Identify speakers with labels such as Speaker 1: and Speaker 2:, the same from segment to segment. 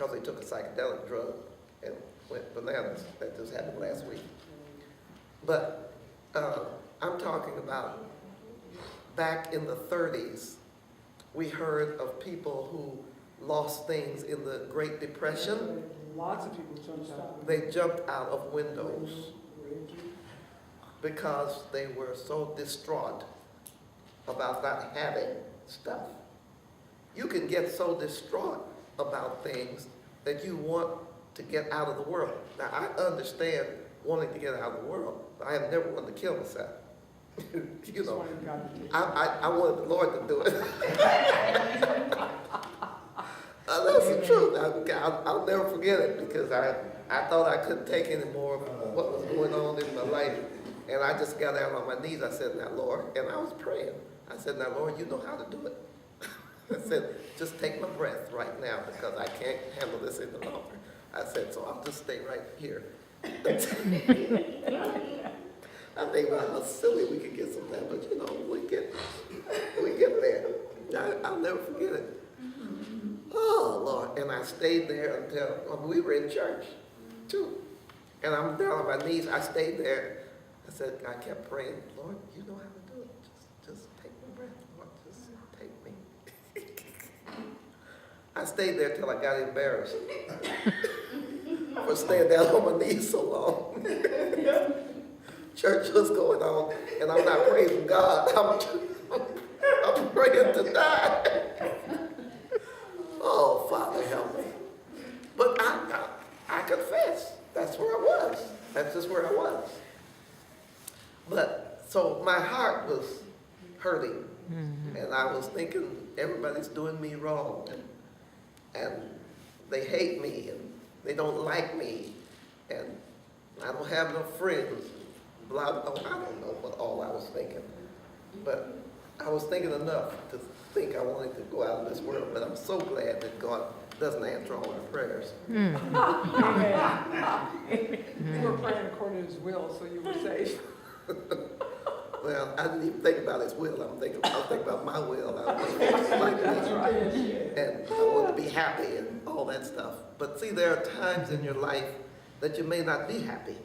Speaker 1: because they took a psychedelic drug and went bananas. That just happened last week. But I'm talking about back in the 30s, we heard of people who lost things in the Great Depression.
Speaker 2: Lots of people jumped out.
Speaker 1: They jumped out of windows because they were so distraught about not having stuff. You can get so distraught about things that you want to get out of the world. Now, I understand wanting to get out of the world. I have never wanted to kill myself. You know, I wanted the Lord to do it. That's the truth. I'll never forget it because I thought I couldn't take any more of what was going on in my life. And I just got down on my knees. I said, now, Lord, and I was praying. I said, now, Lord, you know how to do it. I said, just take my breath right now because I can't handle this any longer. I said, so I'll just stay right here. I think, well, how silly we could get some that, but you know, we get there. I'll never forget it. Oh, Lord. And I stayed there until we were in church, too. And I'm down on my knees. I stayed there. I said, I kept praying, Lord, you know how to do it. Just take my breath, Lord. Just take me. I stayed there till I got embarrassed for staying down on my knees so long. Church was going on, and I'm not praising God. I'm praying to die. Oh, Father, help me. But I confess, that's where I was. That's just where I was. But, so my heart was hurting, and I was thinking, everybody's doing me wrong, and they hate me, and they don't like me, and I don't have no friends, blah, blah, I don't know what all I was thinking. But I was thinking enough to think I wanted to go out of this world, but I'm so glad that God doesn't answer all our prayers.
Speaker 2: Amen. You were praying according to his will, so you were safe.
Speaker 1: Well, I didn't even think about his will. I'm thinking about my will. I was like this, and I want to be happy and all that stuff. But see, there are times in your life that you may not be happy,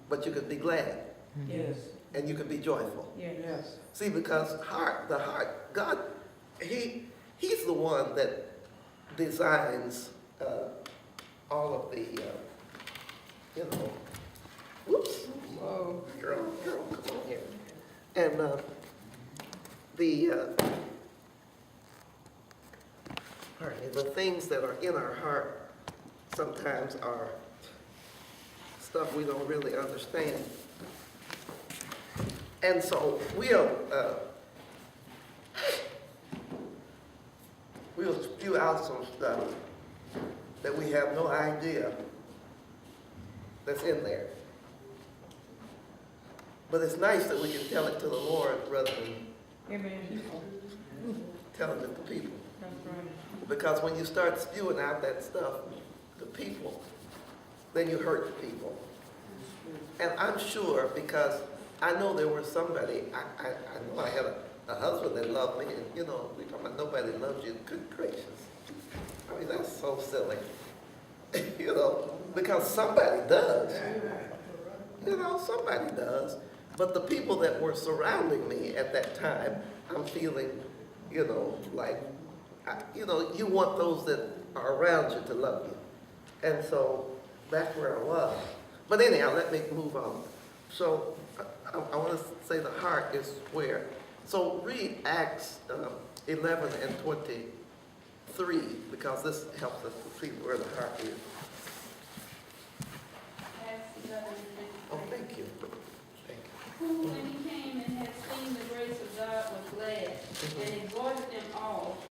Speaker 1: but you could be glad.
Speaker 2: Yes.
Speaker 1: And you can be joyful.
Speaker 2: Yes.
Speaker 1: See, because the heart, God, He's the one that designs all of the, you know, whoops.
Speaker 2: Whoa.
Speaker 1: Girl, come on here. And the things that are in our heart sometimes are stuff we don't really understand. And so we'll spew out some stuff that we have no idea that's in there. But it's nice that we can tell it to the Lord rather than telling it to people.
Speaker 2: That's right.
Speaker 1: Because when you start spewing out that stuff to people, then you hurt the people. And I'm sure, because I know there was somebody, I know I had a husband that loved me, and you know, we talking about nobody loves you. Good gracious. I mean, that's so silly. You know, because somebody does. You know, somebody does. But the people that were surrounding me at that time, I'm feeling, you know, like, you know, you want those that are around you to love you. And so that's where I was. But anyhow, let me move on. So I want to say the heart is where. So read Acts 11 and 23, because this helps us to see where the heart is.
Speaker 3: Acts 11
Speaker 1: Oh, thank you. Thank you.
Speaker 3: Who, when he came and had seen the grace of God, was glad, and exhorted